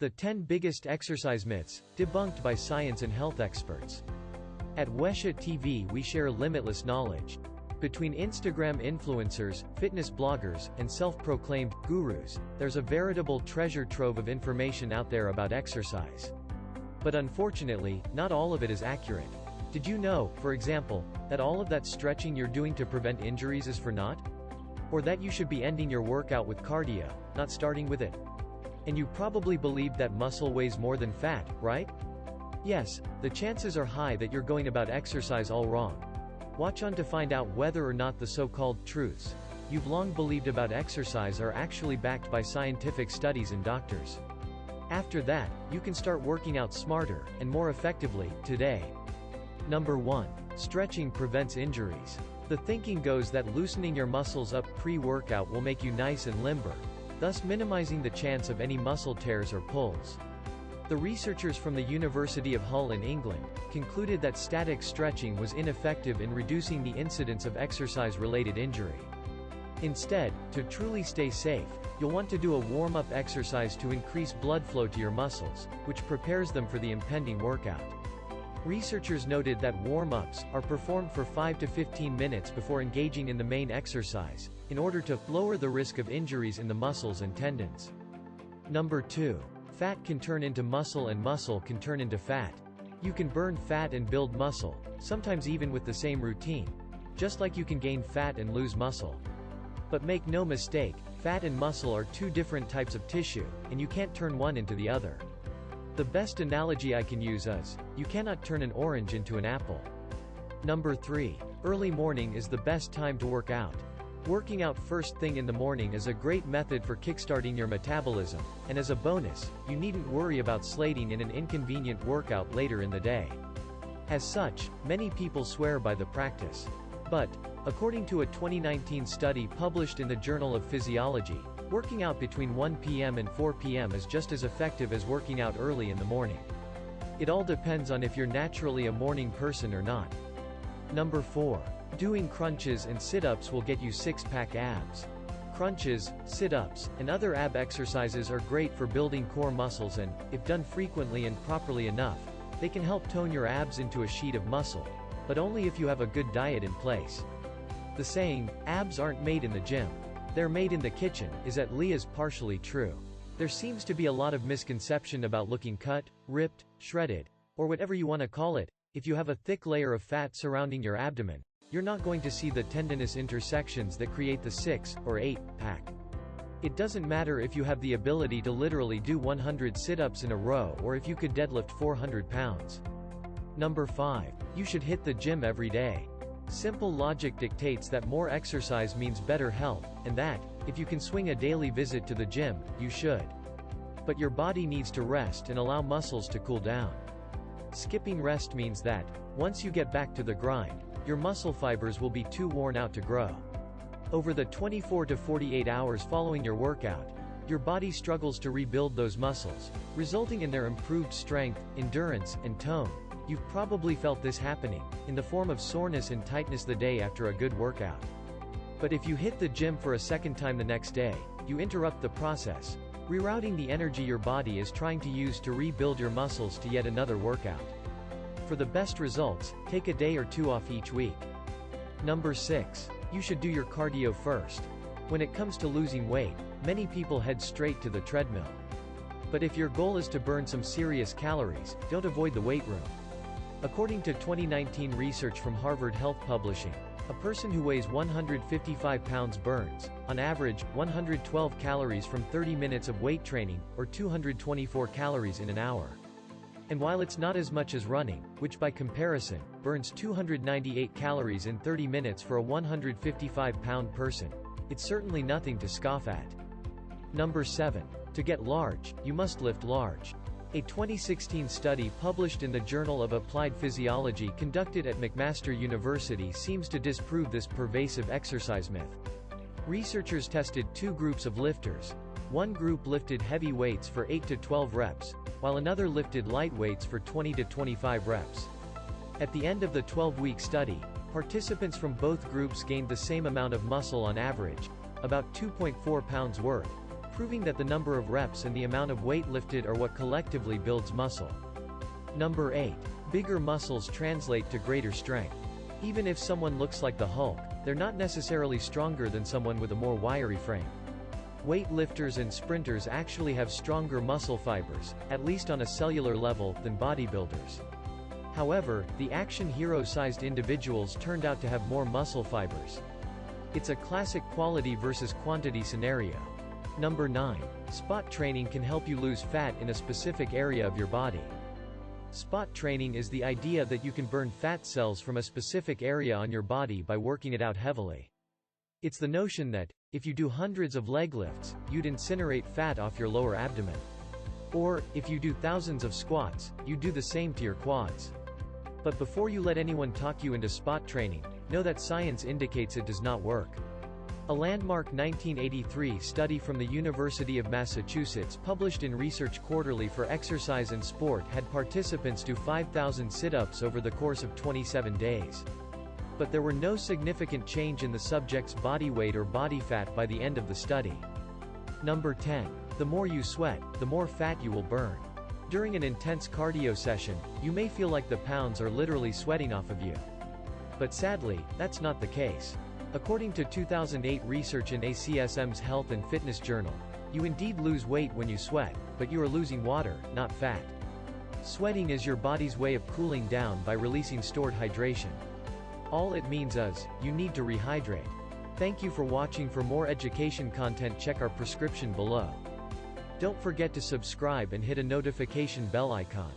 The 10 biggest exercise myths, debunked by science and health experts. At Wesha TV we share limitless knowledge. Between Instagram influencers, fitness bloggers, and self-proclaimed gurus, there's a veritable treasure trove of information out there about exercise. But unfortunately, not all of it is accurate. Did you know, for example, that all of that stretching you're doing to prevent injuries is for naught? Or that you should be ending your workout with cardio, not starting with it? And you probably believe that muscle weighs more than fat, right? Yes, the chances are high that you're going about exercise all wrong. Watch on to find out whether or not the so-called truths you've long believed about exercise are actually backed by scientific studies and doctors. After that, you can start working out smarter and more effectively today. Number 1. Stretching prevents injuries. The thinking goes that loosening your muscles up pre-workout will make you nice and limber, thus minimizing the chance of any muscle tears or pulls. The researchers from the University of Hull in England concluded that static stretching was ineffective in reducing the incidence of exercise-related injury. Instead, to truly stay safe, you'll want to do a warm-up exercise to increase blood flow to your muscles, which prepares them for the impending workout. Researchers noted that warm-ups are performed for 5 to 15 minutes before engaging in the main exercise, in order to lower the risk of injuries in the muscles and tendons. Number 2. Fat can turn into muscle and muscle can turn into fat. You can burn fat and build muscle, sometimes even with the same routine. Just like you can gain fat and lose muscle. But make no mistake, fat and muscle are two different types of tissue, and you can't turn one into the other. The best analogy I can use is, you cannot turn an orange into an apple. Number 3. Early morning is the best time to work out. Working out first thing in the morning is a great method for kickstarting your metabolism, and as a bonus, you needn't worry about slating in an inconvenient workout later in the day. As such, many people swear by the practice. But, according to a 2019 study published in the Journal of Physiology, working out between 1 p.m. and 4 p.m. is just as effective as working out early in the morning. It all depends on if you're naturally a morning person or not. Number 4. Doing crunches and sit-ups will get you six-pack abs. Crunches, sit-ups, and other ab exercises are great for building core muscles and, if done frequently and properly enough, they can help tone your abs into a sheet of muscle. But only if you have a good diet in place. The saying, abs aren't made in the gym, they're made in the kitchen, is at least partially true. There seems to be a lot of misconception about looking cut, ripped, shredded, or whatever you want to call it. If you have a thick layer of fat surrounding your abdomen, you're not going to see the tendinous intersections that create the 6 or 8-pack. It doesn't matter if you have the ability to literally do 100 sit-ups in a row or if you could deadlift 400 pounds. Number 5. You should hit the gym every day. Simple logic dictates that more exercise means better health, and that, if you can swing a daily visit to the gym, you should. But your body needs to rest and allow muscles to cool down. Skipping rest means that, once you get back to the grind, your muscle fibers will be too worn out to grow. Over the 24 to 48 hours following your workout, your body struggles to rebuild those muscles, resulting in their improved strength, endurance, and tone. You've probably felt this happening, in the form of soreness and tightness the day after a good workout. But if you hit the gym for a second time the next day, you interrupt the process, rerouting the energy your body is trying to use to rebuild your muscles to yet another workout. For the best results, take a day or two off each week. Number 6. You should do your cardio first. When it comes to losing weight, many people head straight to the treadmill. But if your goal is to burn some serious calories, don't avoid the weight room. According to 2019 research from Harvard Health Publishing, a person who weighs 155 pounds burns, on average, 112 calories from 30 minutes of weight training, or 224 calories in an hour. And while it's not as much as running, which by comparison, burns 298 calories in 30 minutes for a 155-pound person, it's certainly nothing to scoff at. Number 7. To get large, you must lift large. A 2016 study published in the Journal of Applied Physiology conducted at McMaster University seems to disprove this pervasive exercise myth. Researchers tested two groups of lifters. One group lifted heavy weights for 8 to 12 reps, while another lifted light weights for 20 to 25 reps. At the end of the 12-week study, participants from both groups gained the same amount of muscle on average, about 2.4 pounds worth, proving that the number of reps and the amount of weight lifted are what collectively builds muscle. Number 8. Bigger muscles translate to greater strength. Even if someone looks like the Hulk, they're not necessarily stronger than someone with a more wiry frame. Weightlifters and sprinters actually have stronger muscle fibers, at least on a cellular level, than bodybuilders. However, the action hero-sized individuals turned out to have more muscle fibers. It's a classic quality versus quantity scenario. Number 9. Spot training can help you lose fat in a specific area of your body. Spot training is the idea that you can burn fat cells from a specific area on your body by working it out heavily. It's the notion that, if you do hundreds of leg lifts, you'd incinerate fat off your lower abdomen. Or, if you do thousands of squats, you'd do the same to your quads. But before you let anyone talk you into spot training, know that science indicates it does not work. A landmark 1983 study from the University of Massachusetts published in Research Quarterly for Exercise and Sport had participants do 5,000 sit-ups over the course of 27 days. But there were no significant change in the subject's body weight or body fat by the end of the study. Number 10. The more you sweat, the more fat you will burn. During an intense cardio session, you may feel like the pounds are literally sweating off of you. But sadly, that's not the case. According to 2008 research in ACSM's Health and Fitness Journal, you indeed lose weight when you sweat, but you are losing water, not fat. Sweating is your body's way of cooling down by releasing stored hydration. All it means is, you need to rehydrate. Thank you for watching. For more education content, check our prescription below. Don't forget to subscribe and hit a notification bell icon.